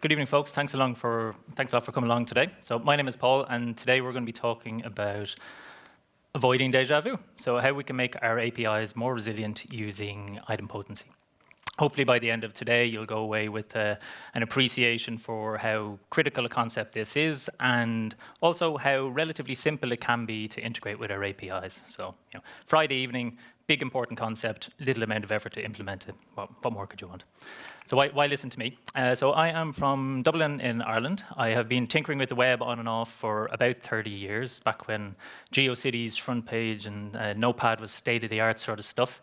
Good evening, folks. Thanks a lot for coming along today. So my name is Paul, and today we're going to be talking about avoiding déjà vu. So how we can make our APIs more resilient using idempotency. Hopefully by the end of today, you'll go away with an appreciation for how critical a concept this is, and also how relatively simple it can be to integrate with our APIs. So, Friday evening, big important concept, little amount of effort to implement it. What more could you want? So why listen to me? So I am from Dublin in Ireland. I have been tinkering with the web on and off for about 30 years, back when GeoCities, front page, and Notepad was state-of-the-art sort of stuff.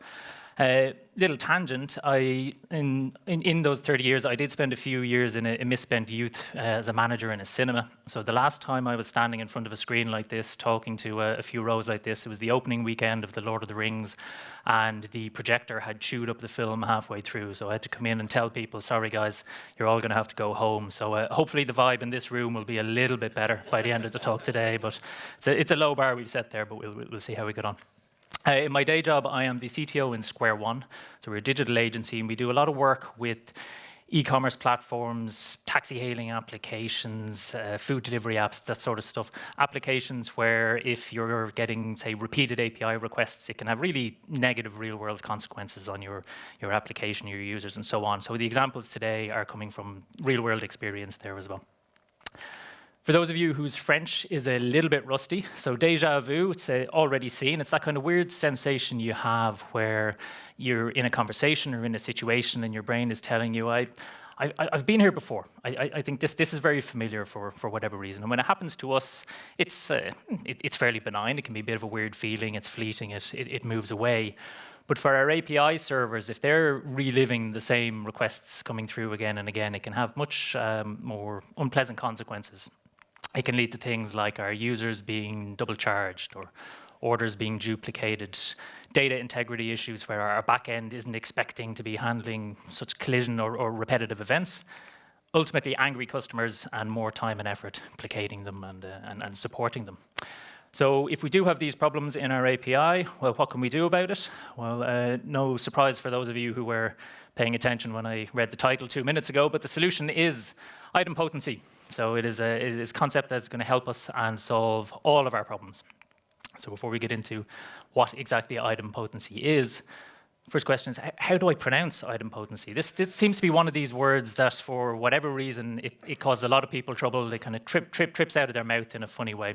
Little tangent, in those 30 years, I did spend a few years in a misspent youth as a manager in a cinema. So the last time I was standing in front of a screen like this, talking to a few rows like this, it was the opening weekend of The Lord of the Rings, and the projector had chewed up the film halfway through. So I had to come in and tell people, sorry guys, you're all going to have to go home. So hopefully the vibe in this room will be a little bit better by the end of the talk today, but it's a low bar we've set there, but we'll see how we get on. In my day job, I am the CTO in Square One. So we're a digital agency, and we do a lot of work with e-commerce platforms, taxi hailing applications, food delivery apps, that sort of stuff. Applications where if you're getting, say, repeated API requests, it can have really negative real-world consequences on your application, your users, and so on. So the examples today are coming from real-world experience there as well. For those of you whose French is a little bit rusty, so déjà vu, it's already seen. It's that kind of weird sensation you have where you're in a conversation or in a situation and your brain is telling you, I've been here before. I think this is very familiar for whatever reason. And when it happens to us, it's fairly benign. It can be a bit of a weird feeling. It's fleeting. It moves away. But for our API servers, if they're reliving the same requests coming through again and again, it can have much more unpleasant consequences. It can lead to things like our users being double charged or orders being duplicated, data integrity issues where our backend isn't expecting to be handling such collision or repetitive events, ultimately angry customers and more time and effort placating them and supporting them. So if we do have these problems in our API, well, what can we do about it? Well, no surprise for those of you who were paying attention when I read the title 2 minutes ago, but the solution is idempotency. So it is a concept that's going to help us and solve all of our problems. So before we get into what exactly idempotency is, first question is, how do I pronounce idempotency? This seems to be one of these words that, for whatever reason, it causes a lot of people trouble. They kind of trips out of their mouth in a funny way.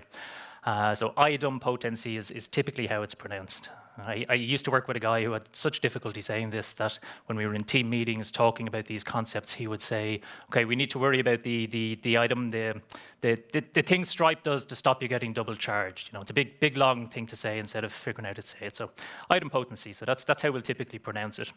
So idempotency is typically how it's pronounced. I used to work with a guy who had such difficulty saying this that when we were in team meetings talking about these concepts, he would say, okay, we need to worry about the item, the thing Stripe does to stop you getting double charged. It's a big long thing to say instead of figuring out how to say it. So idempotency, so that's how we'll typically pronounce it.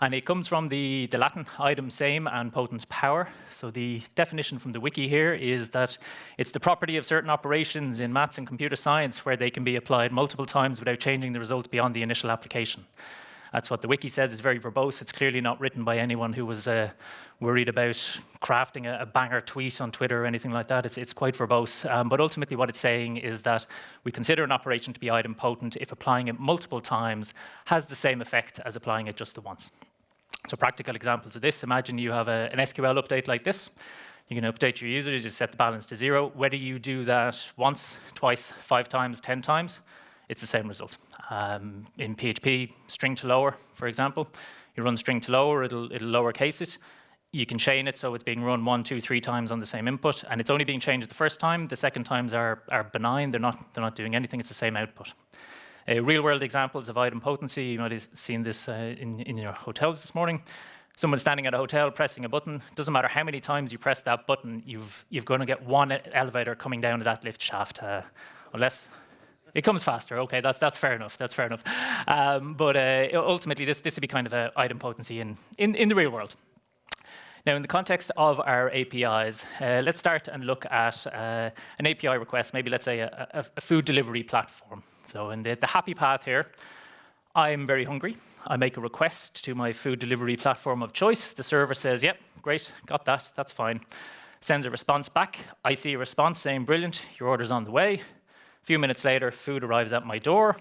And it comes from the Latin idem same and potens power. So the definition from the wiki here is that it's the property of certain operations in maths and computer science where they can be applied multiple times without changing the result beyond the initial application. That's what the wiki says. It's very verbose. It's clearly not written by anyone who was worried about crafting a banger tweet on Twitter or anything like that. It's quite verbose. But ultimately what it's saying is that we consider an operation to be idempotent if applying it multiple times has the same effect as applying it just the once. So practical examples of this, imagine you have an SQL update like this. You can update your users, you set the balance to 0. Whether you do that once, twice, 5 times, 10 times, it's the same result. In PHP, string to lower, for example, you run string to lower, it'll lowercase it. You can chain it so it's being run 1, 2, 3 times on the same input, and it's only being changed the first time. The second times are benign. They're not doing anything. It's the same output. Real-world examples of idempotency. You might have seen this in your hotels this morning. Someone standing at a hotel pressing a button. Doesn't matter how many times you press that button, you've going to get one elevator coming down to that lift shaft, unless it comes faster. Okay, that's fair enough. That's fair enough. But ultimately, this would be kind of an idempotency in the real world. Now, in the context of our APIs, let's start and look at an API request, maybe let's say a food delivery platform. So in the happy path here, I'm very hungry. I make a request to my food delivery platform of choice. The server says, yep, great, got that, that's fine. Sends a response back. I see a response saying, brilliant, your order's on the way. A few minutes later, food arrives at my door.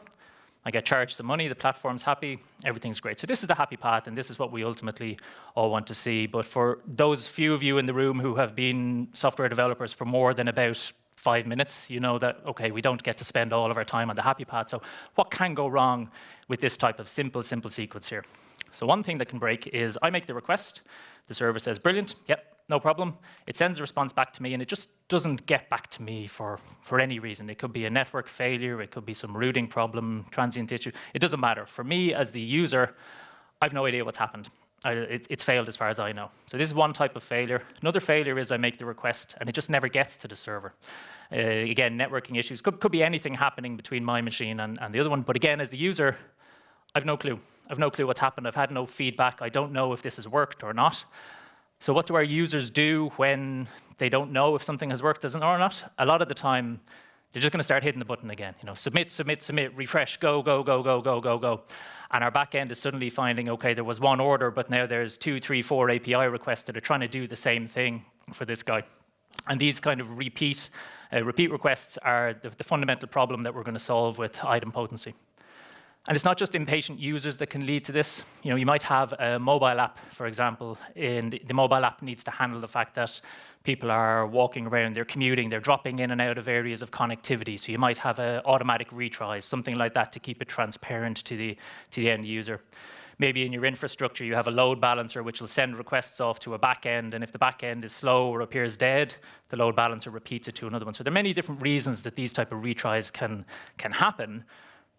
I get charged some money, the platform's happy, everything's great. So this is the happy path, and this is what we ultimately all want to see. But for those few of you in the room who have been software developers for more than about 5 minutes, you know that, okay, we don't get to spend all of our time on the happy path. So what can go wrong with this type of simple sequence here? So one thing that can break is I make the request, the server says, brilliant, yep, no problem. It sends a response back to me, and it just doesn't get back to me for any reason. It could be a network failure, it could be some routing problem, transient issue. It doesn't matter. For me, as the user, I've no idea what's happened. It's failed as far as I know. So this is one type of failure. Another failure is I make the request, and it just never gets to the server. Again, networking issues. Could be anything happening between my machine and the other one. But again, as the user, I've no clue. I've no clue what's happened. I've had no feedback. I don't know if this has worked or not. So what do our users do when they don't know if something has worked or not? A lot of the time, they're just going to start hitting the button again. You know, submit, refresh, go. And our backend is suddenly finding, okay, there was one order, but now there's 2, 3, 4 API requests that are trying to do the same thing for this guy. And these kind of repeat requests are the fundamental problem that we're going to solve with idempotency. And it's not just impatient users that can lead to this. You know, you might have a mobile app, for example, and the mobile app needs to handle the fact that people are walking around, they're commuting, they're dropping in and out of areas of connectivity. So you might have automatic retries, something like that to keep it transparent to the end user. Maybe in your infrastructure, you have a load balancer which will send requests off to a backend, and if the backend is slow or appears dead, the load balancer repeats it to another one. So there are many different reasons that these type of retries can happen.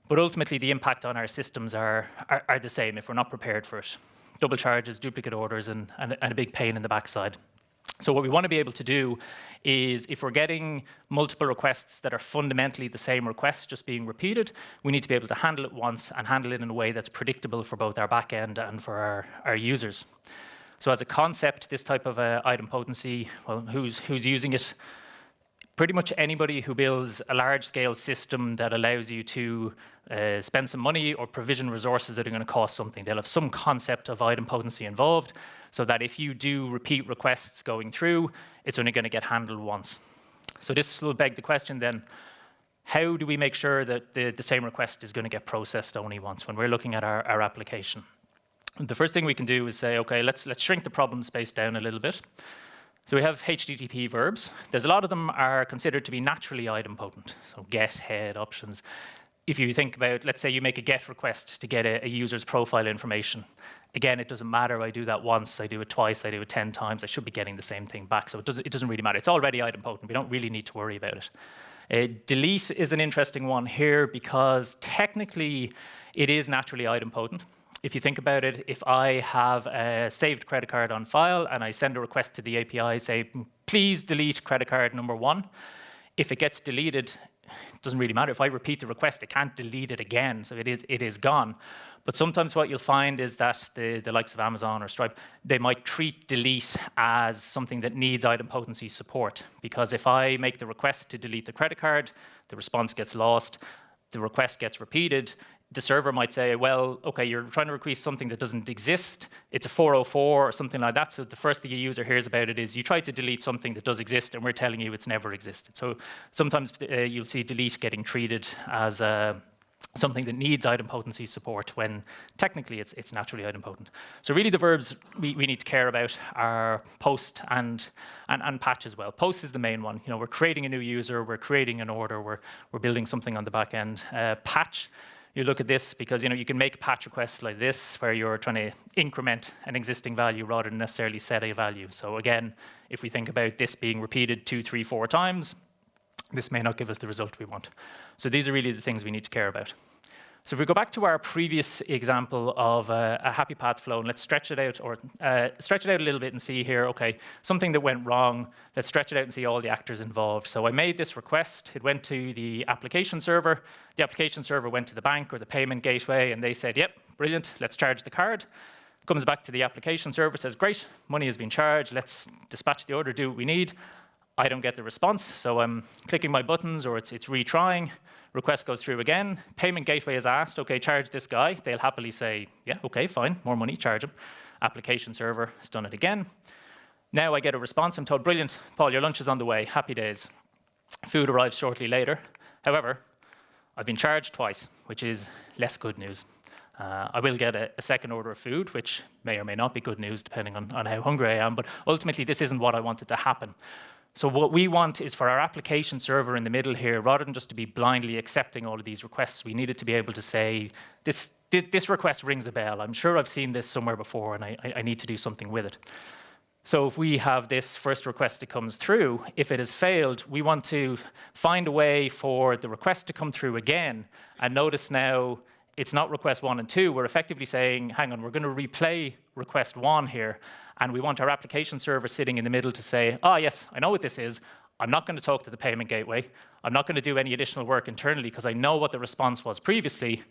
But ultimately, the impact on our systems are the same if we're not prepared for it. Double charges, duplicate orders, and a big pain in the backside. So what we want to be able to do is, if we're getting multiple requests that are fundamentally the same request just being repeated, we need to be able to handle it once and handle it in a way that's predictable for both our backend and for our users. So as a concept, this type of idempotency, well, who's using it? Pretty much anybody who builds a large-scale system that allows you to spend some money or provision resources that are going to cost something. They'll have some concept of idempotency involved, so that if you do repeat requests going through, it's only going to get handled once. So this will beg the question then, how do we make sure that the same request is going to get processed only once when we're looking at our application? The first thing we can do is say, okay, let's shrink the problem space down a little bit. So we have HTTP verbs. There's a lot of them are considered to be naturally idempotent. So get, head, options. If you think about, let's say you make a get request to get a user's profile information. Again, it doesn't matter. I do that once, I do it twice, I do it 10 times. I should be getting the same thing back. So it doesn't really matter. It's already idempotent. We don't really need to worry about it. Delete is an interesting one here because technically it is naturally idempotent. If you think about it, if I have a saved credit card on file and I send a request to the API, say, please delete credit card number 1, if it gets deleted, it doesn't really matter. If I repeat the request, it can't delete it again, so it is gone. But sometimes what you'll find is that the likes of Amazon or Stripe, they might treat delete as something that needs idempotency support. Because if I make the request to delete the credit card, the response gets lost, the request gets repeated, the server might say, well, okay, you're trying to request something that doesn't exist. It's a 404 or something like that. So the first thing a user hears about it is you tried to delete something that does exist, and we're telling you it's never existed. So sometimes you'll see delete getting treated as something that needs idempotency support when technically it's naturally idempotent. So really the verbs we need to care about are post and patch as well. Post is the main one. You know, we're creating a new user, we're creating an order, we're building something on the back end. Patch, you look at this because you can make patch requests like this where you're trying to increment an existing value rather than necessarily set a value. So again, if we think about this being repeated 2, 3, 4 times, this may not give us the result we want. So these are really the things we need to care about. So if we go back to our previous example of a happy path flow, and let's stretch it out a little bit and see here, okay, something that went wrong, let's stretch it out and see all the actors involved. So I made this request, it went to the application server went to the bank or the payment gateway, and they said, yep, brilliant, let's charge the card. Comes back to the application server, says, great, money has been charged, let's dispatch the order, do what we need. I don't get the response, so I'm clicking my buttons or it's retrying. Request goes through again. Payment gateway is asked, okay, charge this guy. They'll happily say, yeah, okay, fine, more money, charge him. Application server has done it again. Now I get a response. I'm told, brilliant, Paul, your lunch is on the way. Happy days. Food arrives shortly later. However, I've been charged twice, which is less good news. I will get a second order of food, which may or may not be good news, depending on how hungry I am, but ultimately this isn't what I wanted to happen. So what we want is for our application server in the middle here, rather than just to be blindly accepting all of these requests, we needed to be able to say, this request rings a bell. I'm sure I've seen this somewhere before, and I need to do something with it. So if we have this first request that comes through, if it has failed, we want to find a way for the request to come through again. And notice now, it's not request 1 and 2. We're effectively saying, hang on, we're going to replay request 1 here. And we want our application server sitting in the middle to say, oh, yes, I know what this is. I'm not going to talk to the payment gateway. I'm not going to do any additional work internally because I know what the response was previously.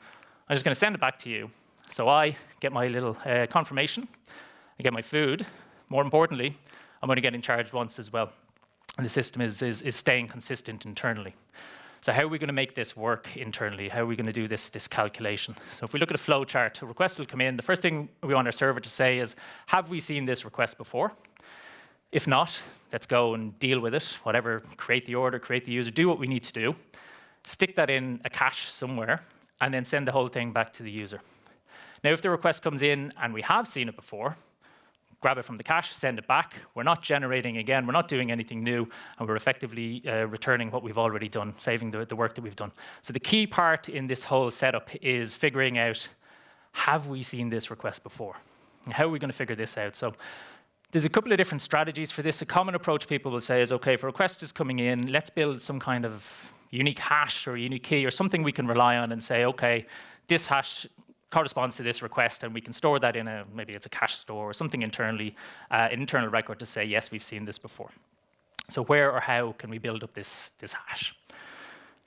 I'm just going to send it back to you. So I get my little confirmation. I get my food. More importantly, I'm only getting charged once as well. And the system is staying consistent internally. So how are we going to make this work internally? How are we going to do this calculation? So if we look at a flow chart, a request will come in. The first thing we want our server to say is, have we seen this request before? If not, let's go and deal with it. Whatever, create the order, create the user, do what we need to do. Stick that in a cache somewhere, and then send the whole thing back to the user. Now, if the request comes in and we have seen it before, grab it from the cache, send it back. We're not generating again, we're not doing anything new, and we're effectively returning what we've already done, saving the work that we've done. So the key part in this whole setup is figuring out, have we seen this request before? How are we going to figure this out? So there's a couple of different strategies for this. A common approach people will say is, okay, if a request is coming in, let's build some kind of unique hash or a unique key or something we can rely on and say, okay, this hash corresponds to this request, and we can store that in maybe it's a cache store or something internally, an internal record to say, yes, we've seen this before. So where or how can we build up this hash?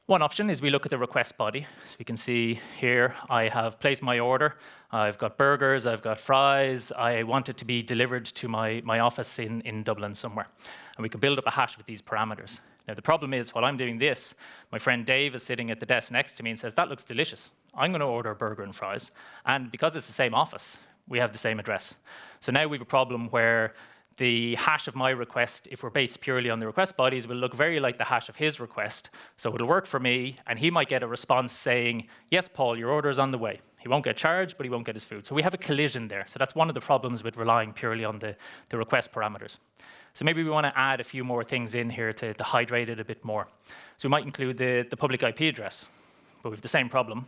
One option is we look at the request body. So we can see here I have placed my order. I've got burgers, I've got fries. I want it to be delivered to my office in Dublin somewhere. And we can build up a hash with these parameters. Now, the problem is, while I'm doing this, my friend Dave is sitting at the desk next to me and says, that looks delicious. I'm going to order a burger and fries. And because it's the same office, we have the same address. So now we have a problem where the hash of my request, if we're based purely on the request bodies, will look very like the hash of his request. So it'll work for me, and he might get a response saying, yes, Paul, your order is on the way. He won't get charged, but he won't get his food. So we have a collision there. So that's one of the problems with relying purely on the request parameters. So maybe we want to add a few more things in here to hydrate it a bit more. So we might include the public IP address, but we have the same problem.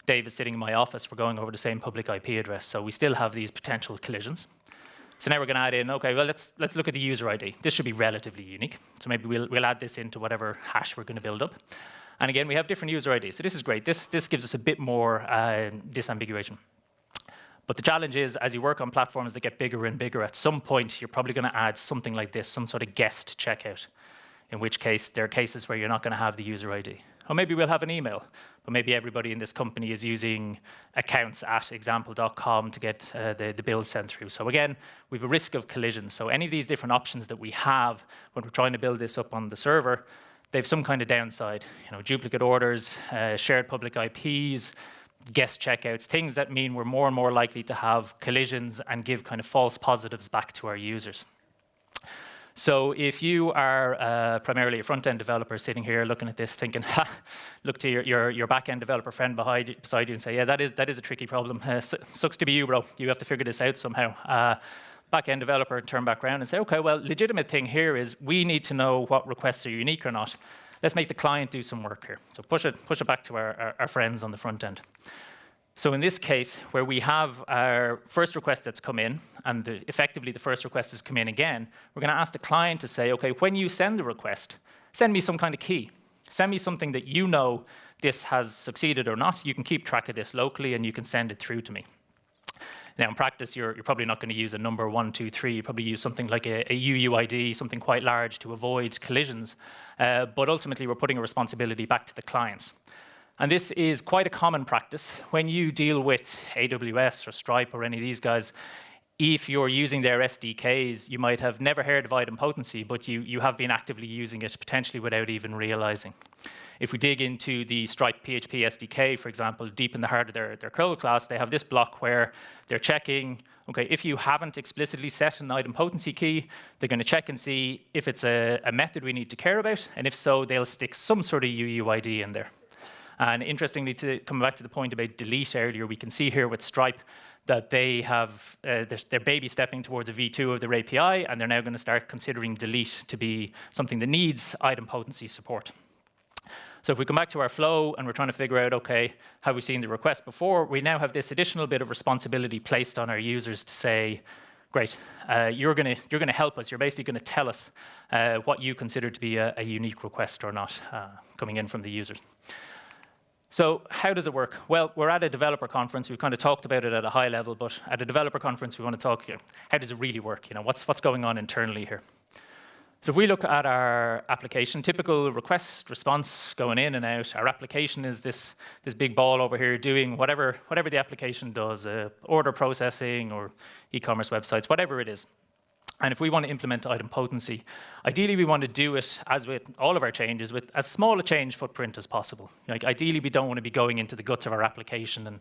Dave is sitting in my office, we're going over the same public IP address, so we still have these potential collisions. So now we're going to add in, okay, well, let's look at the user ID. This should be relatively unique. So maybe we'll add this into whatever hash we're going to build up. And again, we have different user IDs. So this is great. This gives us a bit more disambiguation. But the challenge is, as you work on platforms that get bigger and bigger, at some point, you're probably going to add something like this, some sort of guest checkout, in which case there are cases where you're not going to have the user ID. Or maybe we'll have an email, but maybe everybody in this company is using accounts@example.com to get the bills sent through. So again, we have a risk of collision. So any of these different options that we have when we're trying to build this up on the server, they have some kind of downside. Duplicate orders, shared public IPs, guest checkouts, things that mean we're more and more likely to have collisions and give kind of false positives back to our users. So if you are primarily a front-end developer sitting here looking at this thinking, ha, look to your back-end developer friend beside you and say, yeah, that is a tricky problem. Sucks to be you, bro. You have to figure this out somehow. Back-end developer turn back around and say, okay, well, legitimate thing here is we need to know what requests are unique or not. Let's make the client do some work here. So push it back to our friends on the front end. So in this case, where we have our first request that's come in, and effectively the first request has come in again, we're going to ask the client to say, okay, when you send the request, send me some kind of key. Send me something that you know this has succeeded or not. You can keep track of this locally, and you can send it through to me. Now, in practice, you're probably not going to use a number 1, 2, 3. You probably use something like a UUID, something quite large to avoid collisions. But ultimately, we're putting a responsibility back to the clients. And this is quite a common practice. When you deal with AWS or Stripe or any of these guys, if you're using their SDKs, you might have never heard of idempotency, but you have been actively using it potentially without even realizing. If we dig into the Stripe PHP SDK, for example, deep in the heart of their curl class, they have this block where they're checking, okay, if you haven't explicitly set an idempotency key, they're going to check and see if it's a method we need to care about, and if so, they'll stick some sort of UUID in there. And interestingly, to come back to the point about delete earlier, we can see here with Stripe that they have, they're baby stepping towards a V2 of their API, and they're now going to start considering delete to be something that needs idempotency support. So if we come back to our flow and we're trying to figure out, okay, have we seen the request before? We now have this additional bit of responsibility placed on our users to say, great, you're going to help us. You're basically going to tell us what you consider to be a unique request or not coming in from the users. So how does it work? Well, we're at a developer conference. We've kind of talked about it at a high level, but at a developer conference, we want to talk, how does it really work? What's going on internally here? So if we look at our application, typical request response going in and out, our application is this big ball over here doing whatever the application does, order processing or e-commerce websites, whatever it is. And if we want to implement idempotency, ideally we want to do it, as with all of our changes, with as small a change footprint as possible. Like ideally we don't want to be going into the guts of our application and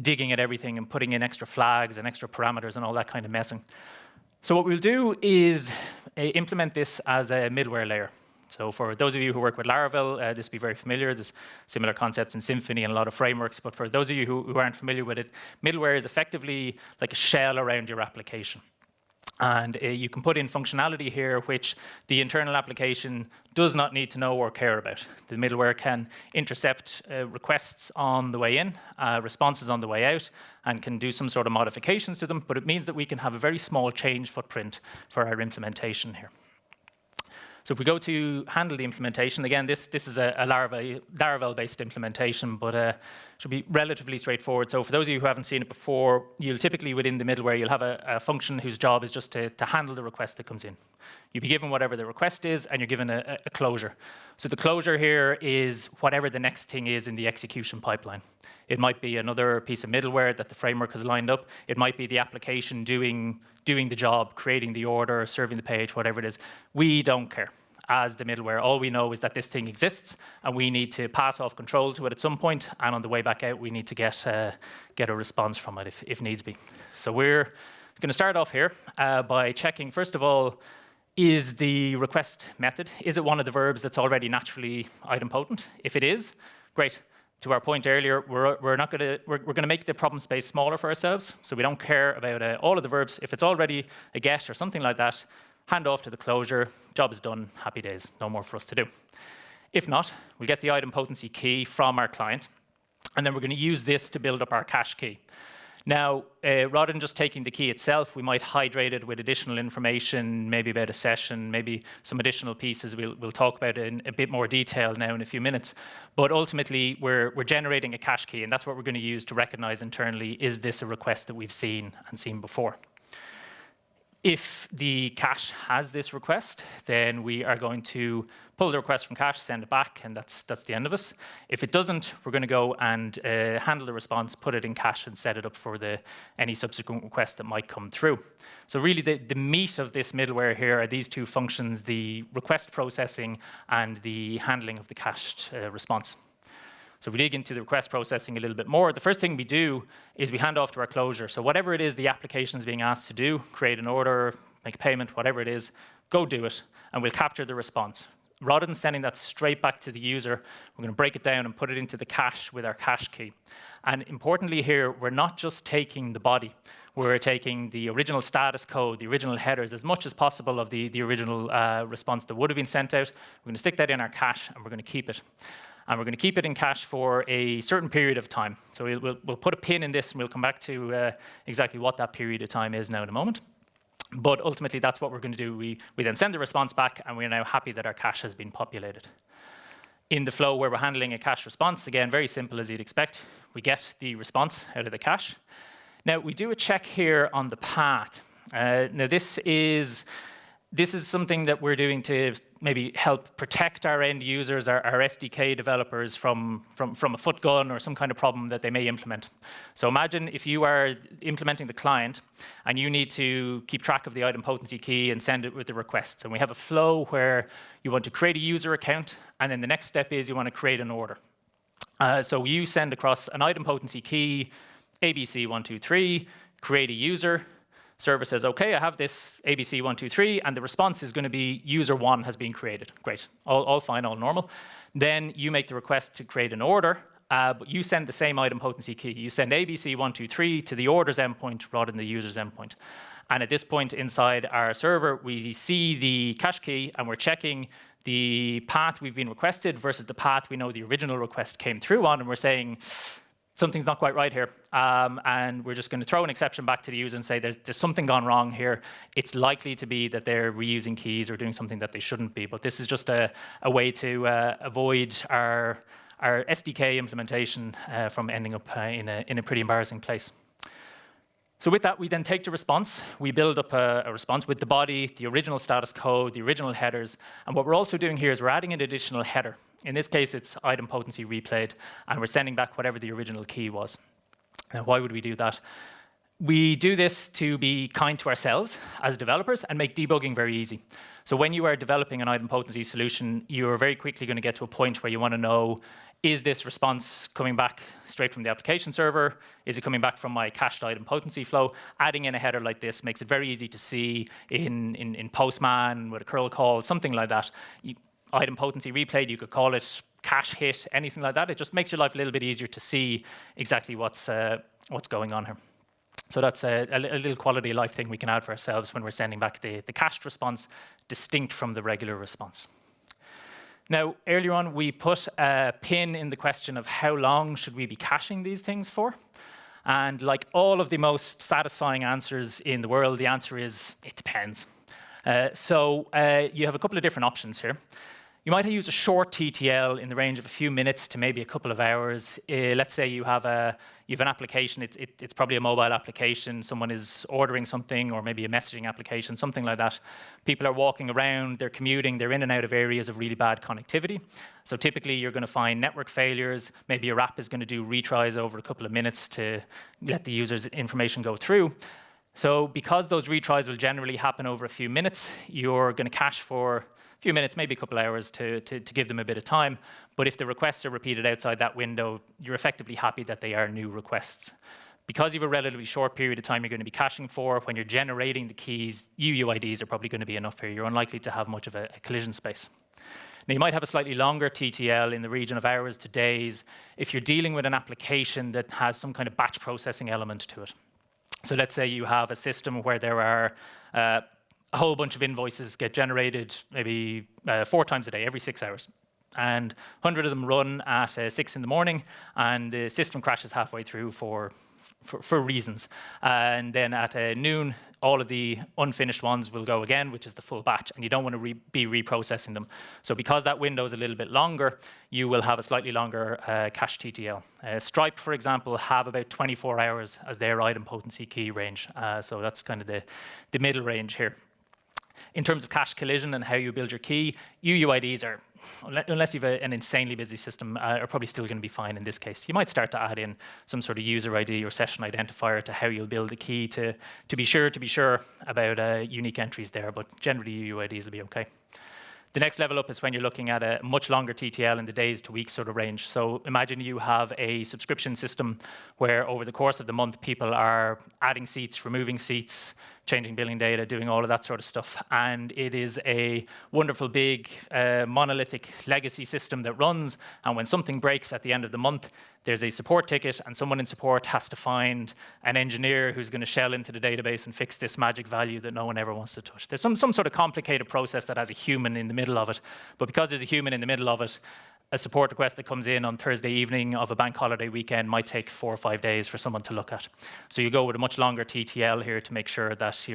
digging at everything and putting in extra flags and extra parameters and all that kind of messing. So what we'll do is implement this as a middleware layer. So for those of you who work with Laravel, this will be very familiar. There's similar concepts in Symfony and a lot of frameworks. But for those of you who aren't familiar with it, middleware is effectively like a shell around your application. And you can put in functionality here which the internal application does not need to know or care about. The middleware can intercept requests on the way in, responses on the way out, and can do some sort of modifications to them, but it means that we can have a very small change footprint for our implementation here. So if we go to handle the implementation, again, this is a Laravel-based implementation, but should be relatively straightforward. So for those of you who haven't seen it before, you'll typically, within the middleware, you'll have a function whose job is just to handle the request that comes in. You'll be given whatever the request is, and you're given a closure. So the closure here is whatever the next thing is in the execution pipeline. It might be another piece of middleware that the framework has lined up. It might be the application doing the job, creating the order, serving the page, whatever it is. We don't care. As the middleware, all we know is that this thing exists, and we need to pass off control to it at some point, and on the way back out, we need to get a response from it if needs be. So we're going to start off here by checking, first of all, is the request method, is it one of the verbs that's already naturally idempotent? If it is, great. To our point earlier, we're going to make the problem space smaller for ourselves, so we don't care about all of the verbs. If it's already a get or something like that, hand off to the closure, job is done, happy days, no more for us to do. If not, we'll get the idempotency key from our client, and then we're going to use this to build up our cache key. Now, rather than just taking the key itself, we might hydrate it with additional information, maybe about a session, maybe some additional pieces we'll talk about in a bit more detail now in a few minutes. But ultimately, we're generating a cache key, and that's what we're going to use to recognize internally, is this a request that we've seen before? If the cache has this request, then we are going to pull the request from cache, send it back, and that's the end of us. If it doesn't, we're going to go and handle the response, put it in cache, and set it up for any subsequent request that might come through. So really, the meat of this middleware here are these two functions, the request processing and the handling of the cached response. So if we dig into the request processing a little bit more, the first thing we do is we hand off to our closure. So whatever it is the application is being asked to do, create an order, make a payment, whatever it is, go do it, and we'll capture the response. Rather than sending that straight back to the user, we're going to break it down and put it into the cache with our cache key. And importantly here, we're not just taking the body. We're taking the original status code, the original headers, as much as possible of the original response that would have been sent out. We're going to stick that in our cache, and we're going to keep it. And we're going to keep it in cache for a certain period of time. So we'll put a pin in this, and we'll come back to exactly what that period of time is now in a moment. But ultimately, that's what we're going to do. We then send the response back, and we're now happy that our cache has been populated. In the flow where we're handling a cache response, again, very simple as you'd expect. We get the response out of the cache. Now, we do a check here on the path. Now, this is something that we're doing to maybe help protect our end users, our SDK developers from a foot gun or some kind of problem that they may implement. So imagine if you are implementing the client and you need to keep track of the idempotency key and send it with the requests. And we have a flow where you want to create a user account, and then the next step is you want to create an order. So you send across an idempotency key, ABC123, create a user. Server says, OK, I have this ABC123, and the response is going to be user1 has been created. Great, all fine, all normal. Then you make the request to create an order, but you send the same idempotency key. You send ABC123 to the orders endpoint rather than the user's endpoint. And at this point inside our server, we see the cache key, and we're checking the path we've been requested versus the path we know the original request came through on, and we're saying, something's not quite right here. And we're just going to throw an exception back to the user and say, there's something gone wrong here. It's likely to be that they're reusing keys or doing something that they shouldn't be. But this is just a way to avoid our SDK implementation from ending up in a pretty embarrassing place. So with that, we then take the response. We build up a response with the body, the original status code, the original headers. And what we're also doing here is we're adding an additional header. In this case, it's idempotency replayed, and we're sending back whatever the original key was. Now, why would we do that? We do this to be kind to ourselves as developers and make debugging very easy. So when you are developing an idempotency solution, you're very quickly going to get to a point where you want to know, is this response coming back straight from the application server? Is it coming back from my cached idempotency flow? Adding in a header like this makes it very easy to see in Postman with a curl call, something like that. Idempotency replayed, you could call it cache hit, anything like that. It just makes your life a little bit easier to see exactly what's going on here. So that's a little quality of life thing we can add for ourselves when we're sending back the cached response distinct from the regular response. Now, earlier on, we put a pin in the question of how long should we be caching these things for? And like all of the most satisfying answers in the world, the answer is, it depends. So you have a couple of different options here. You might use a short TTL in the range of a few minutes to maybe a couple of hours. Let's say you have an application, it's probably a mobile application, someone is ordering something, or maybe a messaging application, something like that. People are walking around, they're commuting, they're in and out of areas of really bad connectivity. So typically you're going to find network failures, maybe your app is going to do retries over a couple of minutes to let the user's information go through. So because those retries will generally happen over a few minutes, you're going to cache for few minutes, maybe a couple hours to give them a bit of time. But if the requests are repeated outside that window, you're effectively happy that they are new requests. Because you have a relatively short period of time you're going to be caching for, when you're generating the keys, UUIDs are probably going to be enough here. You're unlikely to have much of a collision space. Now, you might have a slightly longer TTL in the region of hours to days if you're dealing with an application that has some kind of batch processing element to it. So let's say you have a system where there are a whole bunch of invoices get generated maybe 4 times a day, every 6 hours. And 100 of them run at 6 in the morning, and the system crashes halfway through for reasons. And then at noon, all of the unfinished ones will go again, which is the full batch, and you don't want to be reprocessing them. So because that window is a little bit longer, you will have a slightly longer cache TTL. Stripe, for example, have about 24 hours as their idempotency key range. So that's kind of the middle range here. In terms of cache collision and how you build your key, UUIDs are, unless you have an insanely busy system, are probably still going to be fine in this case. You might start to add in some sort of user ID or session identifier to how you'll build the key to be sure about unique entries there, but generally UUIDs will be okay. The next level up is when you're looking at a much longer TTL in the days to weeks sort of range. So imagine you have a subscription system where over the course of the month, people are adding seats, removing seats, changing billing data, doing all of that sort of stuff. And it is a wonderful big monolithic legacy system that runs. And when something breaks at the end of the month, there's a support ticket, and someone in support has to find an engineer who's going to shell into the database and fix this magic value that no one ever wants to touch. There's some sort of complicated process that has a human in the middle of it. But because there's a human in the middle of it, a support request that comes in on Thursday evening of a bank holiday weekend might take 4 or 5 days for someone to look at. So you go with a much longer TTL here to make sure that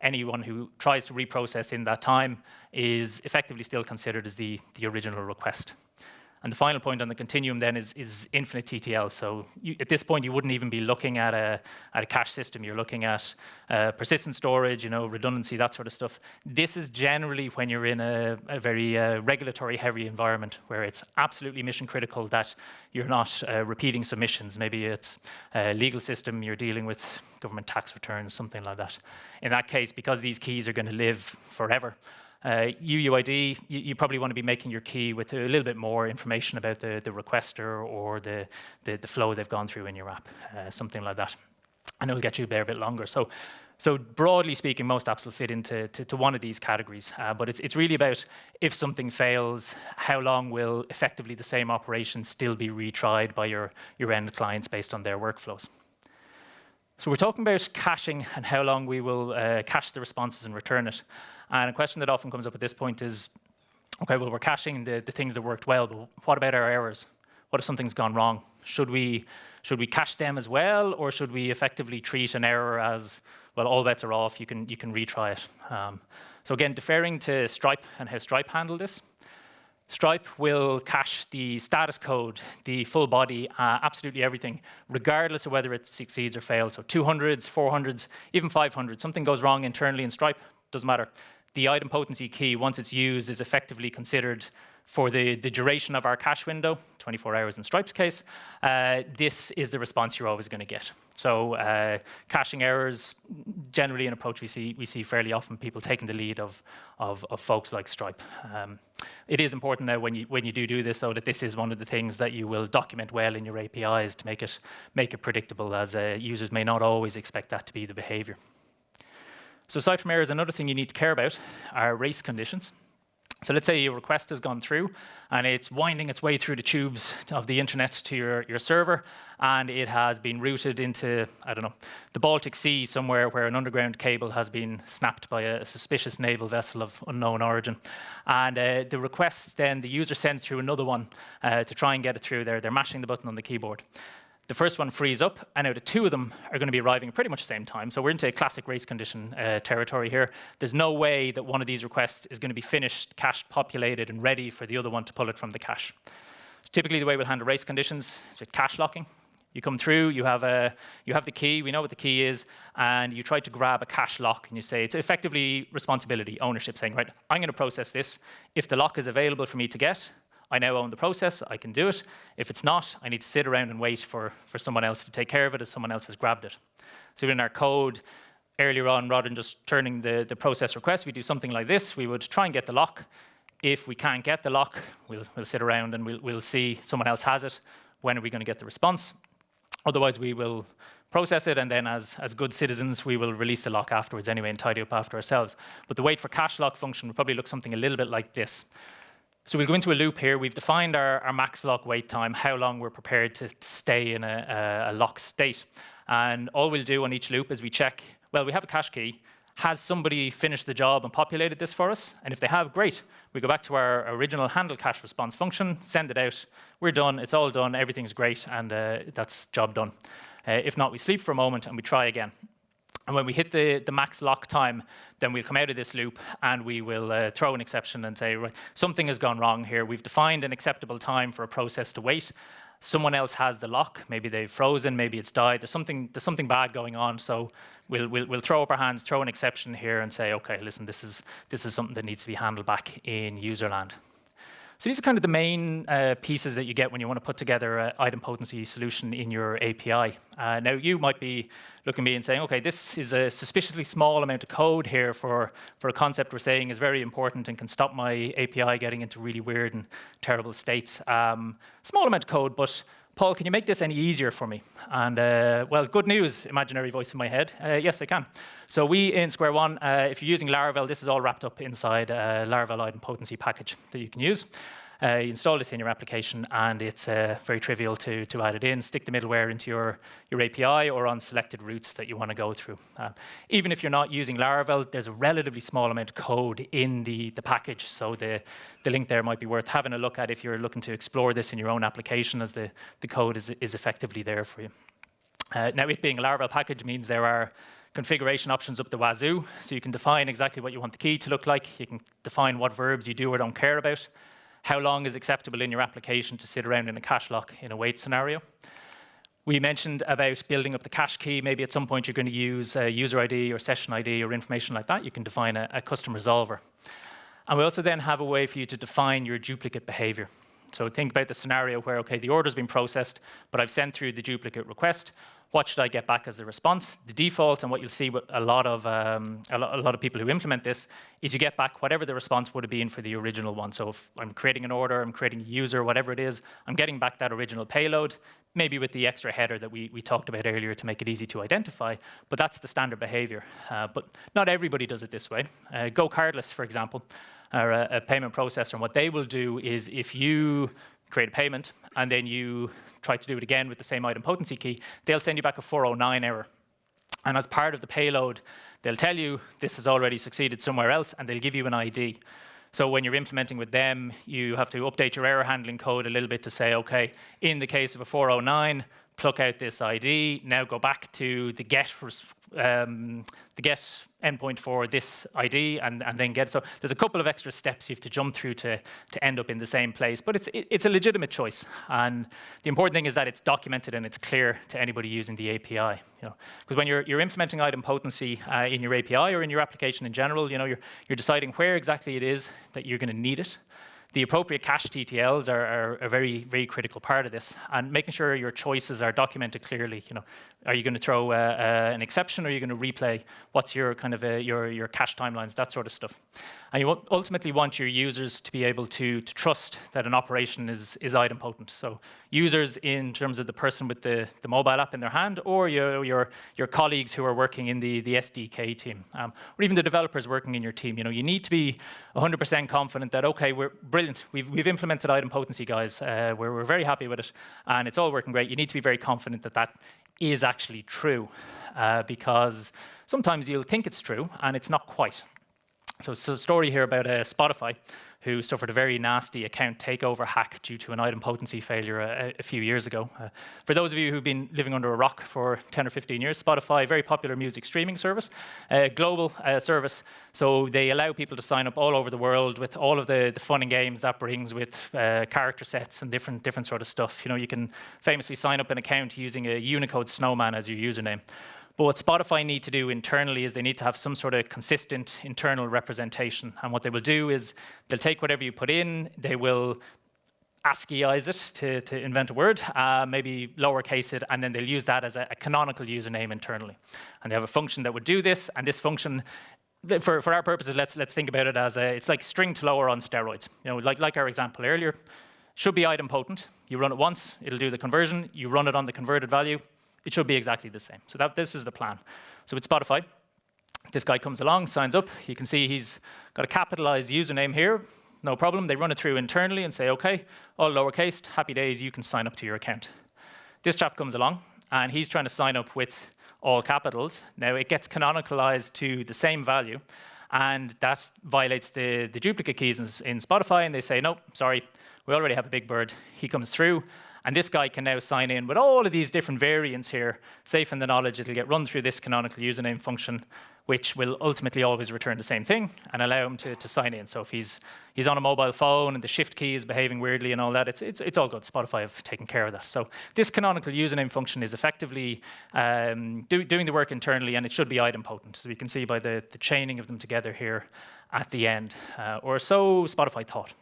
anyone who tries to reprocess in that time is effectively still considered as the original request. And the final point on the continuum then is infinite TTL. So at this point, you wouldn't even be looking at a cache system. You're looking at persistent storage, redundancy, that sort of stuff. This is generally when you're in a very regulatory-heavy environment where it's absolutely mission critical that you're not repeating submissions. Maybe it's a legal system, you're dealing with government tax returns, something like that. In that case, because these keys are going to live forever, UUID, you probably want to be making your key with a little bit more information about the requester or the flow they've gone through in your app, something like that. And it'll get you there a bit longer. So So broadly speaking, most apps will fit into one of these categories, but it's really about if something fails, how long will effectively the same operation still be retried by your end clients based on their workflows. So we're talking about caching and how long we will cache the responses and return it. And a question that often comes up at this point is, okay, well, we're caching the things that worked well, but what about our errors? What if something's gone wrong? Should we cache them as well, or should we effectively treat an error as, well, all bets are off, you can retry it? So again, deferring to Stripe and how Stripe handle this. Stripe will cache the status code, the full body, absolutely everything, regardless of whether it succeeds or fails. So 200s, 400s, even 500s. Something goes wrong internally in Stripe, doesn't matter. The idempotency key, once it's used, is effectively considered for the duration of our cache window, 24 hours in Stripe's case. This is the response you're always going to get. So caching errors, generally an approach we see fairly often, people taking the lead of folks like Stripe. It is important now when you do this, though, that this is one of the things that you will document well in your APIs to make it predictable, as users may not always expect that to be the behavior. So aside from errors, another thing you need to care about are race conditions. So let's say your request has gone through and it's winding its way through the tubes of the internet to your server, and it has been routed into, I don't know, the Baltic Sea somewhere where an underground cable has been snapped by a suspicious naval vessel of unknown origin. And the request then, the user sends through another one to try and get it through there. They're mashing the button on the keyboard. The first one frees up, and out of two of them are going to be arriving at pretty much the same time. So we're into classic race condition territory here. There's no way that one of these requests is going to be finished, cached, populated, and ready for the other one to pull it from the cache. So typically, the way we'll handle race conditions is with cache locking. You come through, you have the key, we know what the key is, and you try to grab a cache lock, and you say, it's effectively responsibility, ownership, saying, right, I'm going to process this. If the lock is available for me to get, I now own the process, I can do it. If it's not, I need to sit around and wait for someone else to take care of it as someone else has grabbed it. So in our code, earlier on, rather than just turning the process request, we do something like this. We would try and get the lock. If we can't get the lock, we'll sit around and we'll see someone else has it. When are we going to get the response? Otherwise, we will process it, and then as good citizens, we will release the lock afterwards anyway and tidy up after ourselves. But the wait for cache lock function will probably look something a little bit like this. So we'll go into a loop here. We've defined our max lock wait time, how long we're prepared to stay in a locked state. And all we'll do on each loop is we check, well, we have a cache key. Has somebody finished the job and populated this for us? And if they have, great. We go back to our original handle cache response function, send it out. We're done. It's all done. Everything's great. And that's job done. If not, we sleep for a moment and we try again. And when we hit the max lock time, then we'll come out of this loop and we will throw an exception and say, right, something has gone wrong here. We've defined an acceptable time for a process to wait. Someone else has the lock. Maybe they've frozen. Maybe it's died. There's something bad going on. So we'll throw up our hands, throw an exception here, and say, okay, listen, this is something that needs to be handled back in user land. So these are kind of the main pieces that you get when you want to put together an idempotency solution in your API. Now, you might be looking at me and saying, OK, this is a suspiciously small amount of code here for a concept we're saying is very important and can stop my API getting into really weird and terrible states. Small amount of code, but Paul, can you make this any easier for me? And well, good news, imaginary voice in my head. Yes, I can. So we in Square One, if you're using Laravel, this is all wrapped up inside a Laravel idempotency package that you can use. You install this in your application, and it's very trivial to add it in. Stick the middleware into your API or on selected routes that you want to go through. Even if you're not using Laravel, there's a relatively small amount of code in the package, so the link there might be worth having a look at if you're looking to explore this in your own application, as the code is effectively there for you. Now, it being a Laravel package means there are configuration options up the wazoo, so you can define exactly what you want the key to look like. You can define what verbs you do or don't care about. How long is acceptable in your application to sit around in a cache lock in a wait scenario? We mentioned about building up the cache key. Maybe at some point you're going to use a user ID or session ID or information like that. You can define a custom resolver. And we also then have a way for you to define your duplicate behavior. So think about the scenario where, OK, the order's been processed, but I've sent through the duplicate request. What should I get back as the response? The default, and what you'll see with a lot of people who implement this, is you get back whatever the response would have been for the original one. So if I'm creating an order, I'm creating a user, whatever it is, I'm getting back that original payload. maybe with the extra header that we talked about earlier to make it easy to identify, but that's the standard behavior. But not everybody does it this way. Go Cardless, for example, are a payment processor, and what they will do is if you create a payment and then you try to do it again with the same idempotency key, they'll send you back a 409 error. And as part of the payload, they'll tell you this has already succeeded somewhere else, and they'll give you an ID. So when you're implementing with them, you have to update your error handling code a little bit to say, OK, in the case of a 409, pluck out this ID, now go back to the get endpoint for this ID, and then get. So there's a couple of extra steps you have to jump through to end up in the same place. But it's a legitimate choice. And the important thing is that it's documented and it's clear to anybody using the API. Because when you're implementing idempotency in your API or in your application in general, you're deciding where exactly it is that you're going to need it. The appropriate cache TTLs are a very, very critical part of this, and making sure your choices are documented clearly. Are you going to throw an exception, or are you going to replay? What's your kind of your cache timelines, that sort of stuff. And you ultimately want your users to be able to trust that an operation is idempotent. So users in terms of the person with the mobile app in their hand, or your colleagues who are working in the SDK team, or even the developers working in your team. You need to be 100% confident that, OK, we're brilliant. We've implemented idempotency, guys. We're very happy with it, and it's all working great. You need to be very confident that that is actually true, because sometimes you'll think it's true, and it's not quite. So it's a story here about Spotify, who suffered a very nasty account takeover hack due to an idempotency failure a few years ago. For those of you who've been living under a rock for 10 or 15 years, Spotify, very popular music streaming service, global service. So they allow people to sign up all over the world with all of the fun and games that brings with character sets and different sort of stuff. You can famously sign up an account using a Unicode snowman as your username. But what Spotify need to do internally is they need to have some sort of consistent internal representation. And what they will do is they'll take whatever you put in, they will ASCIIize it to invent a word, maybe lowercase it, and then they'll use that as a canonical username internally. And they have a function that would do this, and this function, for our purposes, let's think about it as it's like string to lower on steroids. Like our example earlier, should be idempotent. You run it once, it'll do the conversion. You run it on the converted value. It should be exactly the same. So this is the plan. So with Spotify, this guy comes along, signs up. You can see he's got a capitalized username here. No problem. They run it through internally and say, OK, all lowercase, happy days, you can sign up to your account. This chap comes along, and he's trying to sign up with all capitals. Now, it gets canonicalized to the same value, and that violates the duplicate keys in Spotify, and they say, no, sorry, we already have a big bird. He comes through. And this guy can now sign in with all of these different variants here, safe in the knowledge it'll get run through this canonical username function, which will ultimately always return the same thing and allow him to sign in. So if he's on a mobile phone and the shift key is behaving weirdly and all that, it's all good. Spotify have taken care of that. So this canonical username function is effectively doing the work internally, and it should be idempotent, as we can see by the chaining of them together here at the end, or so Spotify thought.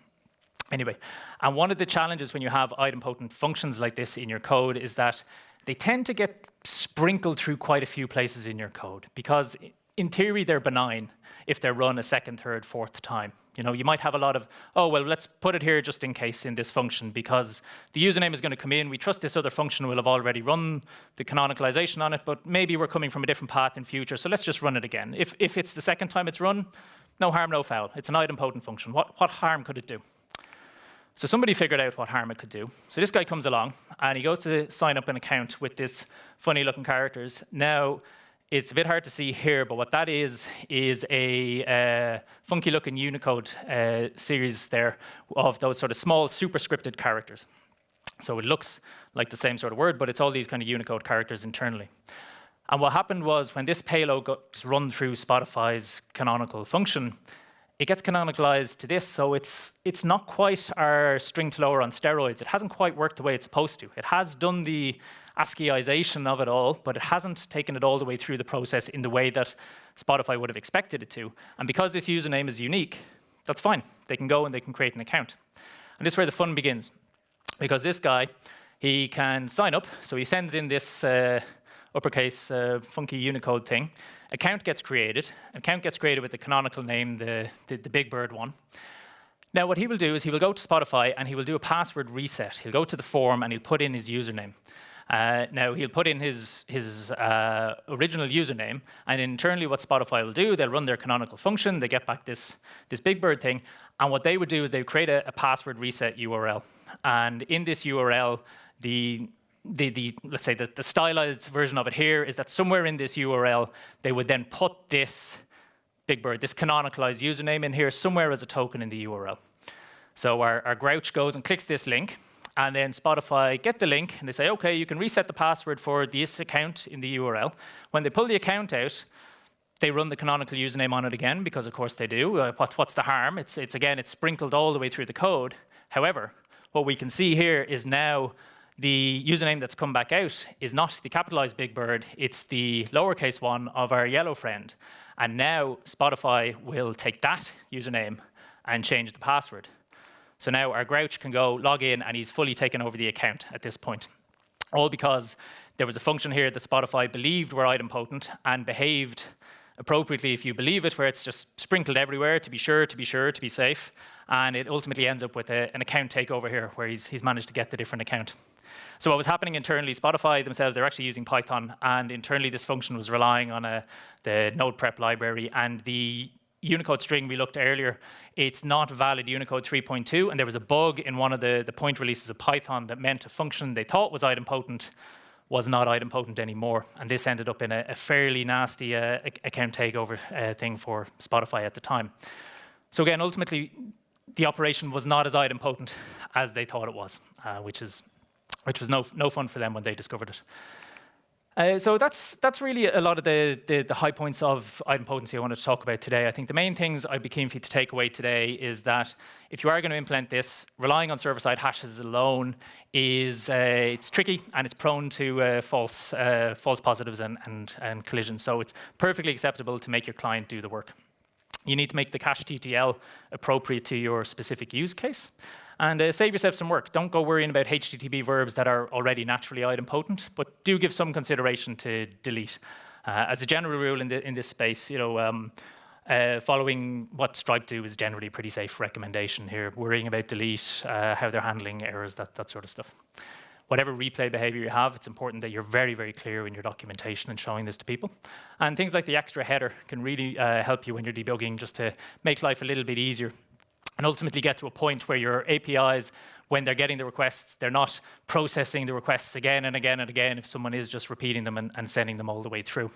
Anyway, and one of the challenges when you have idempotent functions like this in your code is that they tend to get sprinkled through quite a few places in your code, because in theory they're benign if they're run a second, third, fourth time. You might have a lot of, oh, well, let's put it here just in case in this function, because the username is going to come in. We trust this other function will have already run the canonicalization on it, but maybe we're coming from a different path in future, so let's just run it again. If it's the second time it's run, no harm, no foul. It's an idempotent function. What harm could it do? So somebody figured out what harm it could do. So this guy comes along, and he goes to sign up an account with this funny-looking characters. Now, it's a bit hard to see here, but what that is a funky-looking Unicode series there of those sort of small superscripted characters. So it looks like the same sort of word, but it's all these kind of Unicode characters internally. And what happened was when this payload got run through Spotify's canonical function, it gets canonicalized to this, so it's not quite our string to lower on steroids. It hasn't quite worked the way it's supposed to. It has done the ASCIIization of it all, but it hasn't taken it all the way through the process in the way that Spotify would have expected it to. And because this username is unique, that's fine. They can go and they can create an account. And this is where the fun begins, because this guy, he can sign up. So he sends in this uppercase funky Unicode thing. Account gets created. Account gets created with the canonical name, the big bird one. Now, what he will do is he will go to Spotify and he will do a password reset. He'll go to the form and he'll put in his username. Now, he'll put in his original username, and internally what Spotify will do, they'll run their canonical function, they get back this big bird thing, and what they would do is they would create a password reset URL. And in this URL, let's say the stylized version of it here is that somewhere in this URL, they would then put this big bird, this canonicalized username in here somewhere as a token in the URL. So our grouch goes and clicks this link, and then Spotify get the link, and they say, OK, you can reset the password for this account in the URL. When they pull the account out, they run the canonical username on it again, because of course they do. What's the harm? It's sprinkled all the way through the code. However, what we can see here is now the username that's come back out is not the capitalized big bird, it's the lowercase one of our yellow friend. And now Spotify will take that username and change the password. So now our grouch can go log in, and he's fully taken over the account at this point. All because there was a function here that Spotify believed were idempotent and behaved appropriately, if you believe it, where it's just sprinkled everywhere to be sure, to be safe. And it ultimately ends up with an account takeover here, where he's managed to get the different account. So what was happening internally, Spotify themselves, they're actually using Python, and internally this function was relying on the node prep library, and the Unicode string we looked at earlier, it's not valid Unicode 3.2, and there was a bug in one of the point releases of Python that meant a function they thought was idempotent was not idempotent anymore, and this ended up in a fairly nasty account takeover thing for Spotify at the time. So again, ultimately, the operation was not as idempotent as they thought it was, which was no fun for them when they discovered it. So that's really a lot of the high points of idempotency I wanted to talk about today. I think the main things I'd be keen for you to take away today is that if you are going to implement this, relying on server-side hashes alone is it's tricky, and it's prone to false positives and collisions. So it's perfectly acceptable to make your client do the work. You need to make the cache TTL appropriate to your specific use case. And save yourself some work. Don't go worrying about HTTP verbs that are already naturally idempotent, but do give some consideration to delete. As a general rule in this space, following what Stripe do is generally a pretty safe recommendation here. Worrying about delete, how they're handling errors, that sort of stuff. Whatever replay behavior you have, it's important that you're very, very clear in your documentation and showing this to people. And things like the extra header can really help you when you're debugging, just to make life a little bit easier. And ultimately get to a point where your APIs, when they're getting the requests, they're not processing the requests again and again and again if someone is just repeating them and sending them all the way through.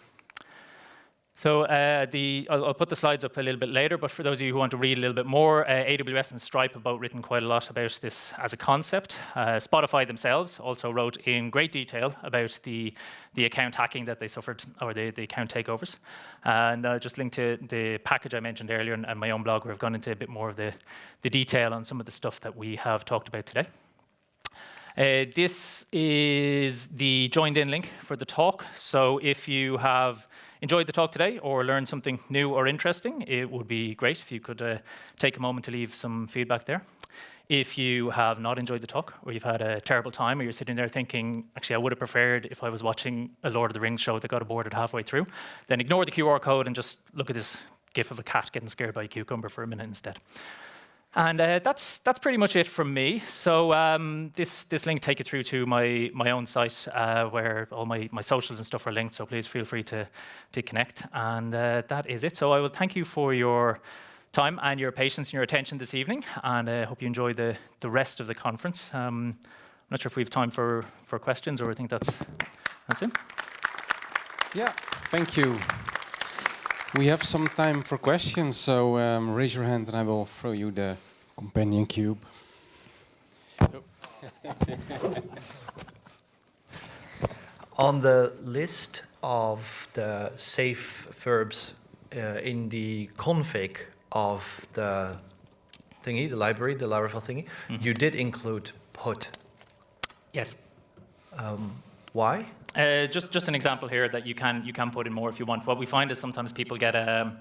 So I'll put the slides up a little bit later, but for those of you who want to read a little bit more, AWS and Stripe have both written quite a lot about this as a concept. Spotify themselves also wrote in great detail about the account hacking that they suffered, or the account takeovers. And I'll just link to the package I mentioned earlier and my own blog, where I've gone into a bit more of the detail on some of the stuff that we have talked about today. This is the joined in link for the talk. So if you have enjoyed the talk today or learned something new or interesting, it would be great if you could take a moment to leave some feedback there. If you have not enjoyed the talk, or you've had a terrible time, or you're sitting there thinking, actually, I would have preferred if I was watching a Lord of the Rings show that got aborted halfway through, then ignore the QR code and just look at this gif of a cat getting scared by a cucumber for a minute instead. And that's pretty much it from me. So this link take you through to my own site where all my socials and stuff are linked. So please feel free to connect. And that is it. So I will thank you for your time and your patience and your attention this evening. And I hope you enjoy the rest of the conference. I'm not sure if we have time for questions, or I think that's it. Yeah, thank you. We have some time for questions, so raise your hand and I will throw you the companion cube. On the list of the safe verbs in the config of the thingy, the library, the Laravel thingy, you did include put. Yes. Why? Just an example here that you can put in more if you want. What we find is sometimes people get a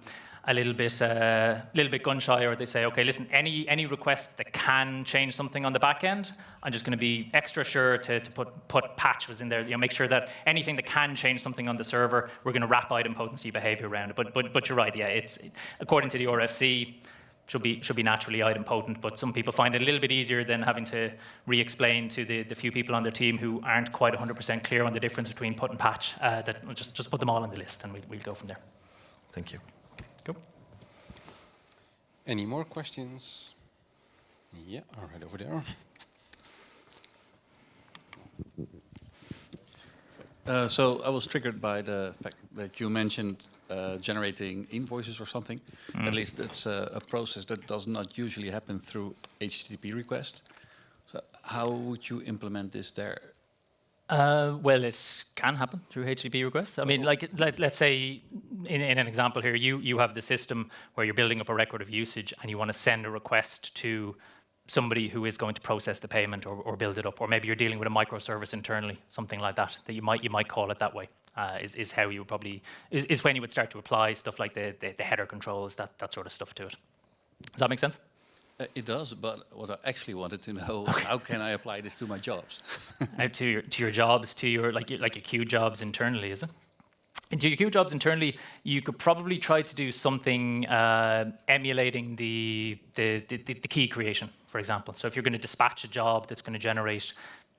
little bit gun shy, or they say, okay, listen, any request that can change something on the back end, I'm just going to be extra sure to put patches in there. Make sure that anything that can change something on the server, we're going to wrap idempotency behavior around it. But you're right, yeah. It's according to the RFC, should be naturally idempotent, but some people find it a little bit easier than having to re-explain to the few people on their team who aren't quite 100% clear on the difference between put and patch. That just put them all on the list, and we'll go from there. Thank you. Cool. Any more questions? Yeah, all right, over there. So I was triggered by the fact that you mentioned generating invoices or something. At least it's a process that does not usually happen through HTTP request. So how would you implement this there? Well, it can happen through HTTP requests. I mean, let's say in an example here, you have the system where you're building up a record of usage and you want to send a request to somebody who is going to process the payment or build it up, or maybe you're dealing with a microservice internally, something like that. That you might call it that way. Is how you would probably is when you would start to apply stuff like the header controls, that sort of stuff to it. Does that make sense? It does, but what I actually wanted to know, how can I apply this to my jobs? To your jobs, to your your queue jobs internally, is it? And to your queue jobs internally, you could probably try to do something emulating the key creation, for example. So if you're going to dispatch a job that's going to generate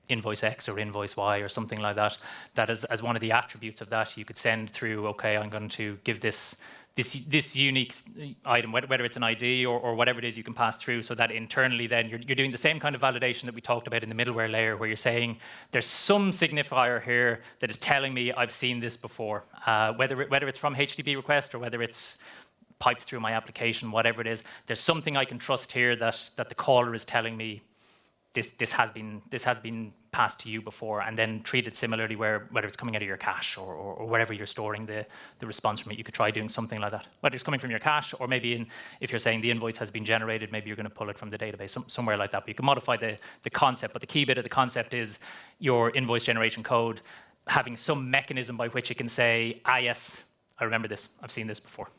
invoice X or invoice Y or something like that, that is, as one of the attributes of that, you could send through, okay, I'm going to give this unique item, whether it's an ID or whatever it is, you can pass through, so that internally then you're doing the same kind of validation that we talked about in the middleware layer, where you're saying there's some signifier here that is telling me I've seen this before, whether it's from HTTP request or whether it's piped through my application, whatever it is, there's something I can trust here that the caller is telling me this has been passed to you before, and then treat it similarly whether it's coming out of your cache or wherever you're storing the response from it. You could try doing something like that, whether it's coming from your cache or maybe if you're saying the invoice has been generated, maybe you're going to pull it from the database, somewhere like that. But you can modify the concept, but the key bit of the concept is your invoice generation code having some mechanism by which it can say, ah yes, I remember this, I've seen this before.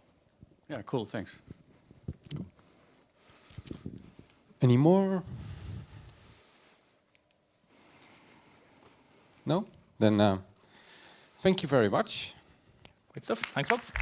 Yeah, cool, thanks. Any more? No? Then thank you very much. Good stuff. Thanks lots.